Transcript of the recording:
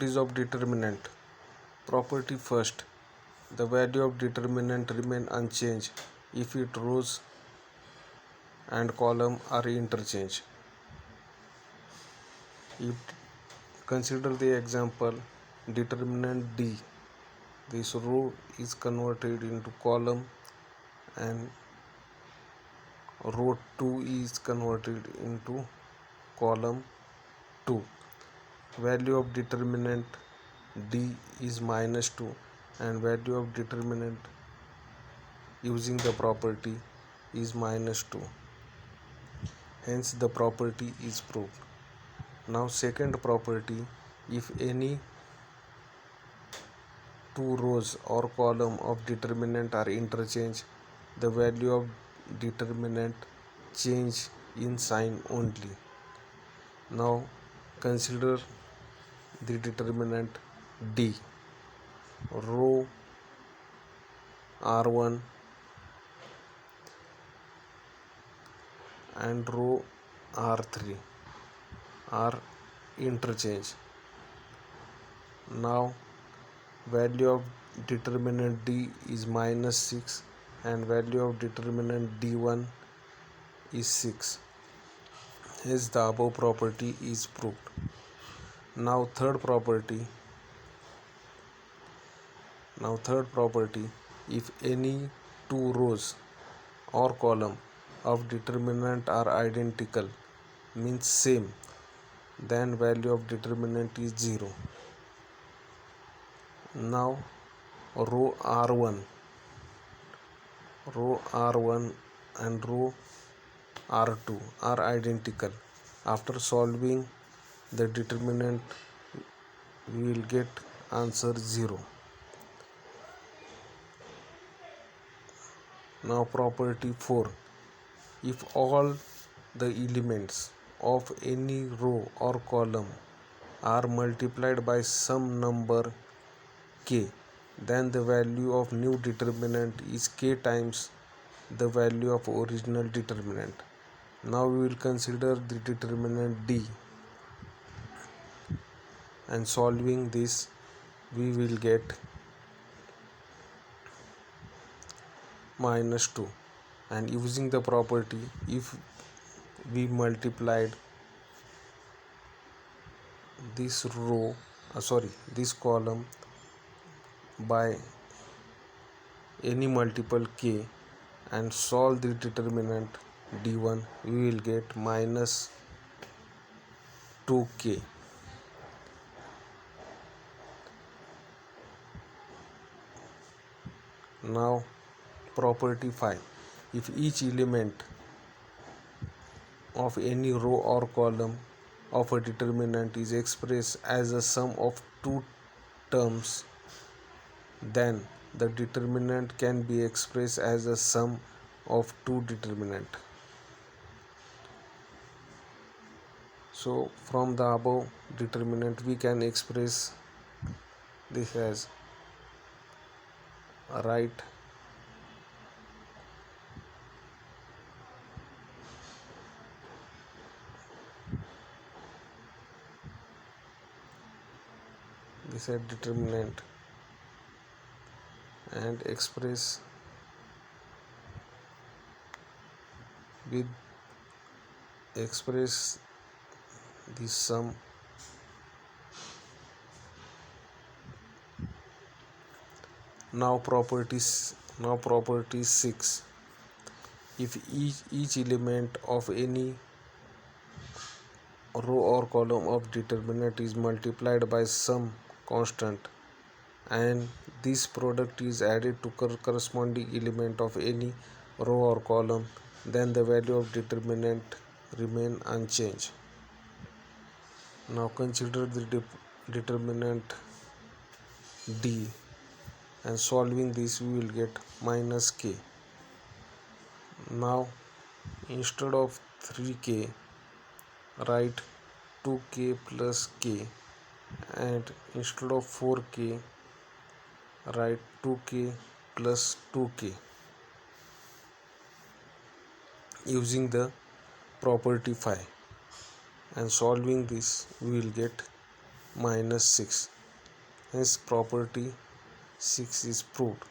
Properties of determinant. Property first. The value of determinant remain unchanged if its rows and column are interchanged. If consider the example determinant D. This row is converted into column and row 2 is converted into column 2. Value of determinant D is -2 and value of determinant using the property is -2. Hence the property is proved. Now second property, if any two rows or column of determinant are interchanged, the value of determinant change in sign only. Now consider the determinant D. Row R1 and row R3 are interchanged. Now value of determinant D is -6 and value of determinant D1 is 6. Hence the above property is proved. Now third property, if any two rows or column of determinant are identical, means same, then value of determinant is 0. Now row R1 and row R2 are identical. After solving the determinant, we will get answer 0. Now property 4. If all the elements of any row or column are multiplied by some number k, then the value of new determinant is k times the value of original determinant. Now we will consider the determinant D, and solving this we will get -2, and using the property, if we multiplied this column by any multiple k and solve the determinant D1, we will get -2k. Now property 5. If each element of any row or column of a determinant is expressed as a sum of two terms, then the determinant can be expressed as a sum of two determinant. So from the above determinant we can express this as write this as determinant and express the sum Now property 6. If each element of any row or column of determinant is multiplied by some constant and this product is added to corresponding element of any row or column, then the value of determinant remain unchanged. Now consider the determinant D, and solving this we will get -k. Now instead of 3k, write 2k plus k, and instead of 4k, write 2k plus 2k. Using the property 5 and solving this we will get minus 6. Hence property 6 is proved.